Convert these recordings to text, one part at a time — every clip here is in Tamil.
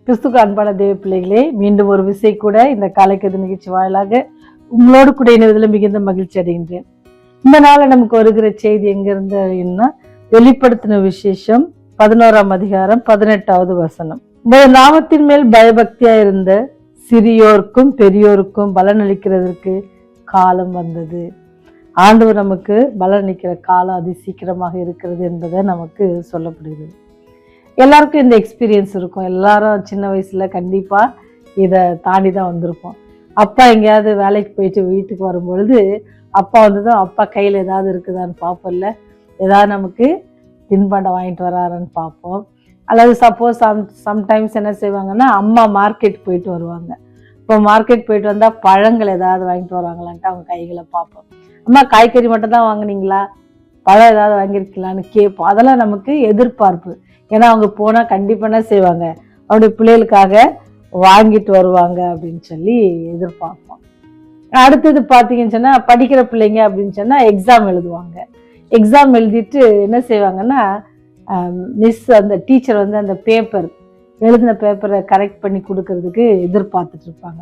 கிறிஸ்துக்கு அன்பான தேவ பிள்ளைகளே, மீண்டும் ஒரு விசை கூட இந்த காலைக்கது நிகழ்ச்சி வாயிலாக உங்களோடு கூட இணைவதில் மிகுந்த மகிழ்ச்சி அடைகின்றேன். இந்த நாள நமக்கு வருகிற செய்தி எங்க இருந்து வெளிப்படுத்தின விசேஷம் 11ஆம் அதிகாரம் 18வது வசனம். இந்த நாமத்தின் மேல் பயபக்தியா இருந்த சிறியோருக்கும் பெரியோருக்கும் பலனளிக்கிறதற்கு காலம் வந்தது. ஆண்டவர் நமக்கு பலனளிக்கிற காலம் அதி சீக்கிரமாக இருக்கிறது என்பதை நமக்கு சொல்லப்படுகிறது. எல்லாருக்கும் இந்த எக்ஸ்பீரியன்ஸ் இருக்கும். எல்லாரும் சின்ன வயசுல கண்டிப்பா இதை தாண்டி தான் வந்திருப்போம். அப்பா எங்கேயாவது வேலைக்கு போயிட்டு வீட்டுக்கு வரும்பொழுது அப்பா வந்ததும் அப்பா கையில் ஏதாவது இருக்குதான்னு பார்ப்போம்ல, ஏதாவது நமக்கு தின்பண்டம் வாங்கிட்டு வராருன்னு பார்ப்போம். அல்லது சப்போஸ் சம்டைம்ஸ் என்ன செய்வாங்கன்னா, அம்மா மார்க்கெட் போயிட்டு வருவாங்க. இப்போ மார்க்கெட் போயிட்டு வந்தால் பழங்கள் ஏதாவது வாங்கிட்டு வருவாங்களான்ட்டு அவங்க கைகளை பார்ப்போம். அம்மா காய்கறி மட்டும் தான் வாங்கினீங்களா, பழம் ஏதாவது வாங்கியிருக்கலான்னு கேட்போம். அதெல்லாம் நமக்கு எதிர்பார்ப்பு. ஏன்னா அவங்க போனால் கண்டிப்பாக என்ன செய்வாங்க, அவருடைய பிள்ளைகளுக்காக வாங்கிட்டு வருவாங்க அப்படின்னு சொல்லி எதிர்பார்ப்போம். அடுத்தது பார்த்தீங்கன்னு சொன்னால், படிக்கிற பிள்ளைங்க அப்படின்னு சொன்னால் எக்ஸாம் எழுதுவாங்க. எக்ஸாம் எழுதிட்டு என்ன செய்வாங்கன்னா, மிஸ் அந்த டீச்சர் வந்து அந்த பேப்பர் எழுதின பேப்பரை கரெக்ட் பண்ணி கொடுக்கறதுக்கு எதிர்பார்த்துட்டு இருப்பாங்க.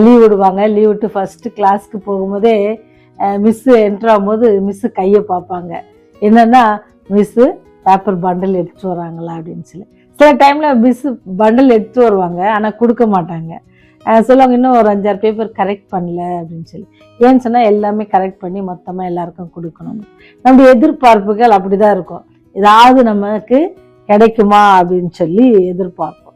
லீவ் விடுவாங்க. லீவ் விட்டு ஃபஸ்ட்டு கிளாஸ்க்கு போகும்போதே மிஸ்ஸு என்ட்ரு ஆகும்போது மிஸ்ஸு கையை பார்ப்பாங்க. என்னன்னா, மிஸ்ஸு பேப்பர் பண்டல் எடுத்துட்டு வராங்களா அப்படின்னு சொல்லி. சில டைமில் மிஸ்ஸு பண்டல் எடுத்துட்டு வருவாங்க, ஆனால் கொடுக்க மாட்டாங்க. சொல்லுவாங்க, இன்னும் ஒரு 5-6 பேப்பர் கரெக்ட் பண்ணல அப்படின்னு சொல்லி. ஏன்னு சொன்னால் எல்லாமே கரெக்ட் பண்ணி மொத்தமாக எல்லாருக்கும் கொடுக்கணும். நம்முடைய எதிர்பார்ப்புகள் அப்படி தான் இருக்கும். ஏதாவது நமக்கு கிடைக்குமா அப்படின்னு சொல்லி எதிர்பார்ப்போம்.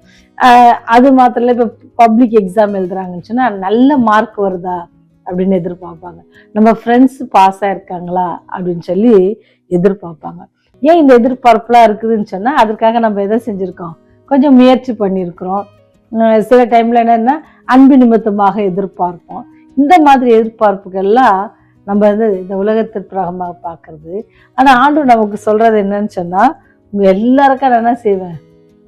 அது மாத்திரம் இல்லை, இப்போ பப்ளிக் எக்ஸாம் எழுதுறாங்கன்னு சொன்னால் நல்ல மார்க் வருதா அப்படின்னு எதிர்பார்ப்பாங்க. நம்ம ஃப்ரெண்ட்ஸ் பாஸ் ஆயிருக்காங்களா அப்படின்னு சொல்லி எதிர்பார்ப்பாங்க. ஏன் இந்த எதிர்பார்ப்புலாம் இருக்குதுன்னு சொன்னால், அதற்காக நம்ம எதை செஞ்சுருக்கோம், கொஞ்சம் முயற்சி பண்ணியிருக்கிறோம். சில டைமில் என்னென்னா அன்பு நிமித்தமாக எதிர்பார்ப்போம். இந்த மாதிரி எதிர்பார்ப்புகள்லாம் நம்ம வந்து இந்த உலகத்தின் பிரகமாக பார்க்கறது. ஆனால் ஆண்டவர் நமக்கு சொல்கிறது என்னன்னு சொன்னால், உங்கள் எல்லாருக்கும் நான் என்ன செய்வேன்,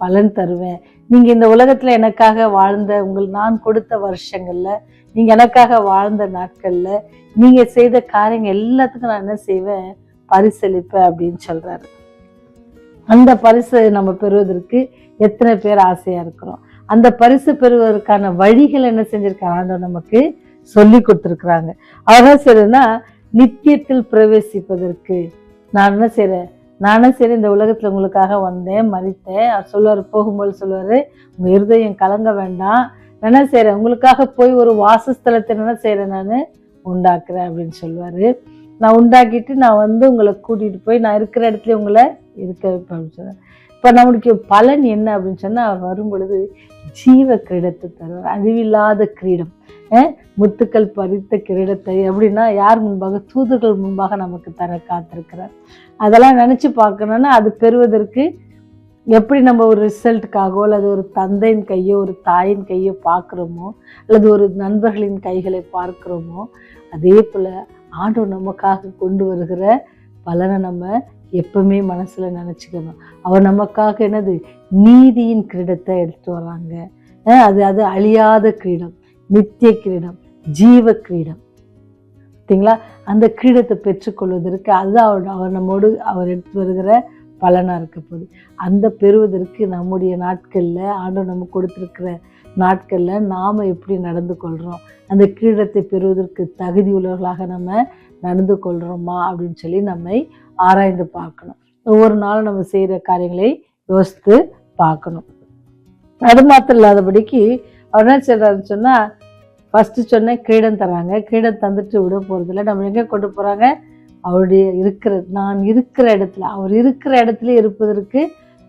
பலன் தருவேன். நீங்கள் இந்த உலகத்தில் எனக்காக வாழ்ந்த நான் கொடுத்த வருஷங்களில், நீங்கள் எனக்காக வாழ்ந்த நாட்களில் நீங்கள் செய்த காரியங்கள் எல்லாத்துக்கும் நான் என்ன செய்வேன், பரிசளிப்பேன் அப்படின்னு சொல்றாரு. அந்த பரிசு நம்ம பெறுவதற்கு எத்தனை பேர் ஆசையா இருக்கிறோம். அந்த பரிசு பெறுவதற்கான வழிகள் என்ன செஞ்சிருக்காங்க, ஆண்டவர் நமக்கு சொல்லி கொடுத்துருக்குறாங்க. அவர் என்ன செய்யறேன்னா, நித்தியத்தில் பிரவேசிப்பதற்கு நான் என்ன செய்றேன், இந்த உலகத்துல உங்களுக்காக வந்தேன், மறித்தேன். அவர் சொல்லுவாரு, போகும்போது சொல்லுவாரு, உங்க இருதயம் கலங்க வேண்டாம், என்ன செய்யறேன், உங்களுக்காக போய் ஒரு வாசஸ்தலத்தை என்ன செய்யறேன், நான் உண்டாக்குறேன் அப்படின்னு சொல்லுவாரு. நான் உண்டாக்கிட்டு நான் வந்து உங்களை கூட்டிகிட்டு போய் நான் இருக்கிற இடத்துல உங்களை இருக்க வைப்பேன் அப்படின்னு சொன்னார். இப்போ நம்மளுக்கு பலன் என்ன அப்படின்னு சொன்னால், வரும் பொழுது ஜீவ கிரீடத்தை தருவார். அழிவில்லாத கிரீடம், முத்துக்கள் பறித்த கிரீடத்தை அப்படின்னா யார் முன்பாக, தூதர்கள் முன்பாக நமக்கு தர காத்திருக்கிறார். அதெல்லாம் நினச்சி பார்க்கணுன்னா, அது பெறுவதற்கு எப்படி நம்ம ஒரு ரிசல்ட்டுக்காகவோ அல்லது ஒரு தந்தையின் கையோ ஒரு தாயின் கையோ பார்க்குறோமோ, அல்லது ஒரு நண்பர்களின் கைகளை பார்க்குறோமோ, அதே போல் ஆண்டவர் நமக்காக கொண்டு வருகிற பலனை நம்ம எப்பவுமே மனசுல நினைச்சுக்கணும். அவர் நமக்காக என்னது, நீதியின் கிரீடத்தை எடுத்து வராங்க. அது அழியாத கிரீடம், நித்திய கிரீடம், ஜீவ கிரீடம். பார்த்தீங்களா, அந்த கிரீடத்தை பெற்றுக்கொள்வதற்கு அதுதான் அவர் நம்மோடு அவர் எடுத்து வருகிற பலனா இருக்க போகுது. அந்த பெறுவதற்கு நம்முடைய நாட்கள்ல, ஆண்டவர் நம்ம கொடுத்திருக்கிற நாட்கள்ல நாம எப்படி நடந்து கொள்றோம், அந்த கிரீடத்தை பெறுவதற்கு தகுதி உள்ளவர்களாக நம்ம நடந்து கொள்றோமா அப்படின்னு சொல்லி நம்மை ஆராய்ந்து பார்க்கணும். ஒவ்வொரு நாளும் நம்ம செய்யற காரியங்களை யோசித்து பார்க்கணும். அது மாத்திரம் இல்லாதபடிக்கு அவர் என்ன செய்யறாருன்னு சொன்னா, ஃபர்ஸ்ட் சொன்ன கிரீடம் தராங்க. கிரீடம் தந்துட்டு விட போறதில்லை. நம்ம எங்க கொண்டு போறாங்க, அவருடைய நான் இருக்கிற இடத்துல, அவர் இருக்கிற இடத்துல இருப்பதற்கு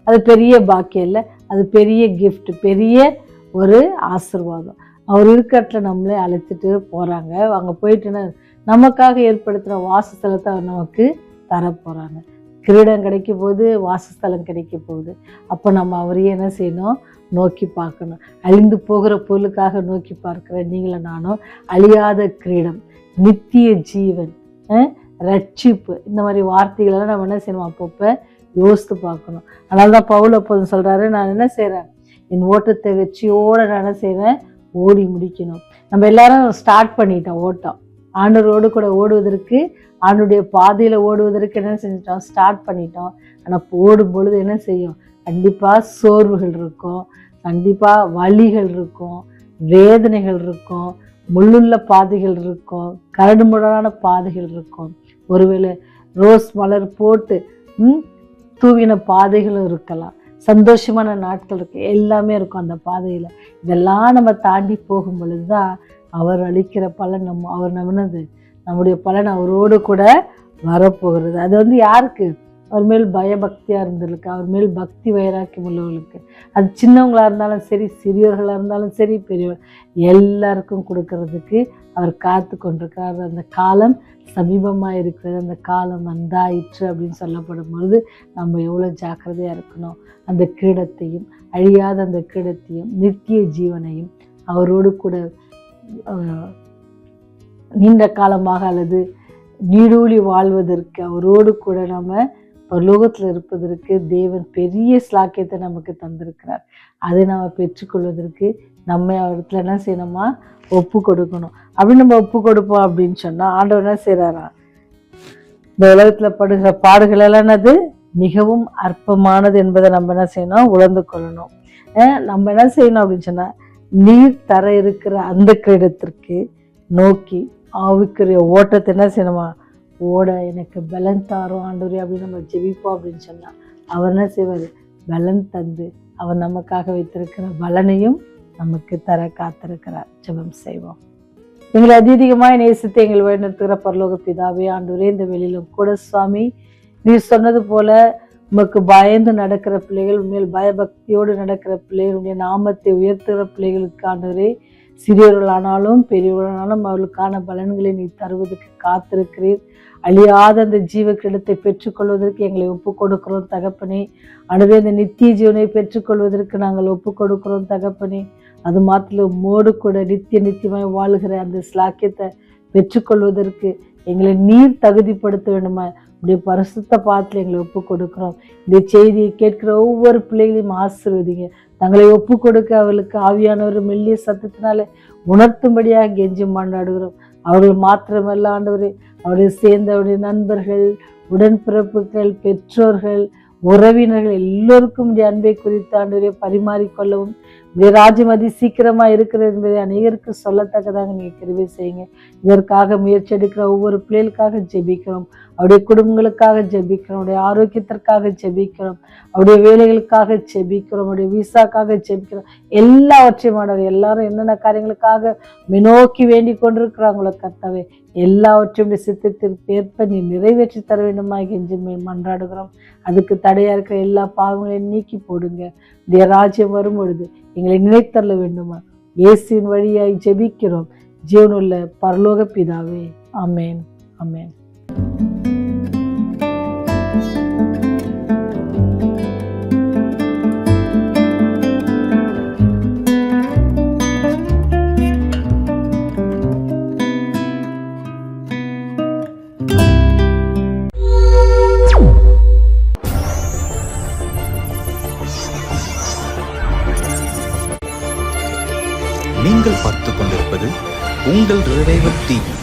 அது பெரிய பாக்கியம் இல்லை, அது பெரிய கிஃப்ட், பெரிய ஒரு ஆசீர்வாதம். அவர் இருக்கிற இடத்துல நம்மளே அழைச்சிட்டு போறாங்க. அங்கே போயிட்டுன்னா நமக்காக ஏற்படுத்தின வாசஸ்தலத்தை அவர் நமக்கு தரப்போறாங்க. கிரீடம் கிடைக்க போகுது, வாசஸ்தலம் கிடைக்க போகுது. அப்போ நம்ம அவரையே என்ன செய்யணும், நோக்கி பார்க்கணும். அழிந்து போகிற பொருளுக்காக நோக்கி பார்க்கிற நீங்கள நானும் அழியாத கிரீடம், நித்திய ஜீவன், ரட்சிப்பு, இந்த மாதிரி வார்த்தைகளெல்லாம் நம்ம என்ன செய்யணும், அப்பப்போ யோசித்து பார்க்கணும். அதனால தான் பவுல் அப்போது சொல்றாரு, நான் என்ன செய்கிறேன், என் ஓட்டத்தை வெற்றியோடு நான் என்ன செய்வேன், ஓடி முடிக்கணும். நம்ம எல்லாரும் ஸ்டார்ட் பண்ணிட்டோம் ஓட்டம். ஆண்டவரோடு கூட ஓடுவதற்கு, ஆண்டுடைய பாதையில் ஓடுவதற்கு என்ன செஞ்சிட்டோம், ஸ்டார்ட் பண்ணிட்டோம். ஆனால் ஓடும் பொழுது என்ன செய்யும், கண்டிப்பாக சோர்வுகள் இருக்கும், கண்டிப்பாக வலிகள் இருக்கும், வேதனைகள் இருக்கும், முள்ளுள்ள பாதைகள் இருக்கும், கரடுமுரடான பாதைகள் இருக்கும், ஒருவேளை ரோஸ் மலர் போட்டு தூவின பாதைகளும் இருக்கலாம், சந்தோஷமான நாட்கள் இருக்கு, எல்லாமே இருக்கும் அந்த பாதையில். இதெல்லாம் நம்ம தாண்டி போகும் பொழுது தான் அவர் அளிக்கிற பலன் அவர் நம்முடைய பலன் அவரோடு கூட வரப்போகிறது. அது யாருக்கு? அவர் மேல் பயபக்தியாக இருந்திருக்கு, அவர் மேல் பக்தி வைராக்கியம் உள்ளவர்களுக்கு, அது சின்னவங்களாக இருந்தாலும் சரி, சிறியவர்களாக இருந்தாலும் சரி, பெரியவர் எல்லாருக்கும் கொடுக்கறதுக்கு அவர் காத்து கொண்டிருக்கிறார். அந்த காலம் சமீபமாக இருக்கிறது, அந்த காலம் வந்தாயிற்று அப்படின்னு சொல்லப்படும் பொழுது நம்ம எவ்வளோ ஜாக்கிரதையாக இருக்கணும். அந்த கிரீடத்தையும், அழியாத அந்த கிரீடத்தையும், நித்திய ஜீவனையும் அவரோடு கூட நீண்ட காலமாக அல்லது நீடூழி வாழ்வதற்கு அவரோடு கூட நம்ம பரலோகத்தில் இருப்பதற்கு தேவன் பெரிய ஸ்லாக்கியத்தை நமக்கு தந்திருக்கிறார். அதை நம்ம பெற்றுக்கொள்வதற்கு நம்ம இடத்துல என்ன செய்யணுமா? ஒப்பு கொடுக்கணும். அப்படி நம்ம ஒப்பு கொடுப்போம் அப்படின்னு சொன்னால் ஆண்டவர் என்ன செய்கிறாரா? இந்த உலகத்தில் படுகிற பாடுகள் எல்லாம் என்னது? மிகவும் அற்பமானது என்பதை நம்ம என்ன செய்யணும்? உணர்ந்து கொள்ளணும். நம்ம என்ன செய்யணும் அப்படின்னு சொன்னால், நீர் தர இருக்கிற அந்த கிரீடத்திற்கு நோக்கி ஆவிக்குரிய ஓட்டத்தை என்ன செய்யணுமா? ஓட எனக்கு பலன் தாரும் ஆண்டவரே அப்படின்னு நம்ம ஜெபிப்போம் அப்படின்னு சொன்னால் அவர் என்ன செய்வார்? பலன் தந்து அவர் நமக்காக வைத்திருக்கிற பலனையும் நமக்கு தர காத்திருக்கிறார். ஜெபம் செய்வோம். எங்களை அதிகமாக நேசித்து எங்களை வழிநடத்துகிற பரலோக பிதாவே, ஆண்டவரே, இந்த வெளியிலும் கூட சுவாமி நீர் சொன்னது போல உமக்கு பயந்து நடக்கிற பிள்ளைகள், உண்மையில் பயபக்தியோடு நடக்கிற பிள்ளைகள், உடைய நாமத்தை உயர்த்துகிற பிள்ளைகளுக்கு ஆண்டவரே, சிறியவர்களானாலும் பெரியவர்களானாலும் அவர்களுக்கான பலன்களை நீ தருவதற்கு காத்திருக்கிறீர். அழியாத அந்த ஜீவ கிடத்தை பெற்றுக்கொள்வதற்கு எங்களை ஒப்பு கொடுக்கிறோம் தகப்பனே. ஆண்டவரே, இந்த நித்திய ஜீவனை பெற்றுக்கொள்வதற்கு நாங்கள் ஒப்பு கொடுக்கிறோம் தகப்பனே. அது மாத்திரம் மோடு கூட நித்தியமாய் வாழுகிற அந்த ஸ்லாக்கியத்தை பெற்றுக்கொள்வதற்கு எங்களை நீர் தகுதிப்படுத்த வேண்டுமா? இப்படி பரிசுத்த பாத்தில் எங்களை ஒப்பு கொடுக்கிறோம். இந்த செய்தியை கேட்கிற ஒவ்வொரு பிள்ளைகளையும் ஆசீர்வதிங்க. தங்களை ஒப்பு கொடுக்க அவர்களுக்கு ஆவியானவர் மெல்லிய சத்தத்தினால உணர்த்தும்படியாக கெஞ்சி மாண்டாடுகிறோம். அவர்கள் மாத்திரமல்ல ஆண்டவரே, அவருடைய சேர்ந்த அவருடைய நண்பர்கள், உடன்பிறப்புகள், பெற்றோர்கள், உறவினர்கள் எல்லோருக்கும் உடைய அன்பை குறித்து ஆண்டவரே பரிமாறிக்கொள்ளவும், உடைய ராஜ்யம் அதி சீக்கிரமாக இருக்கிறது என்பதை அநேகருக்கு சொல்லத்தக்கதாக நீங்கள் கிருபை செய்யுங்க. இதற்காக முயற்சி எடுக்கிற ஒவ்வொரு பிள்ளைகளுக்காக ஜெபிக்கிறோம். அவருடைய குடும்பங்களுக்காக ஜெபிக்கிறோம், அவருடைய ஆரோக்கியத்திற்காக ஜெபிக்கிறோம், அவருடைய வேலைகளுக்காக ஜெபிக்கிறோம், அவருடைய விசாக்காக ஜெபிக்கிறோம். எல்லாவற்றையும் ஆண்டவர் எல்லாரும் என்னென்ன காரியங்களுக்காக நோக்கி வேண்டி கொண்டிருக்கிறாங்களோ கர்த்தாவே, எல்லாவற்றையும் சித்தத்திற்கு ஏற்ப நீ நிறைவேற்றி தர வேண்டுமா கெஞ்சி மன்றாடுகிறோம். அதுக்கு தடையா இருக்கிற எல்லா பாவங்களையும் நீக்கி போடுங்க. இந்த ராஜ்யம் வரும் பொழுது எங்களை நினைத்தள்ள வேண்டுமா? இயேசுவின் வழியாய் ஜெபிக்கிறோம் ஜீவனுள்ள பரலோக பிதாவே. ஆமேன், ஆமேன். நீங்கள் பார்த்துக் கொண்டிருப்பது உங்கள் ரிவைவல் டிவி.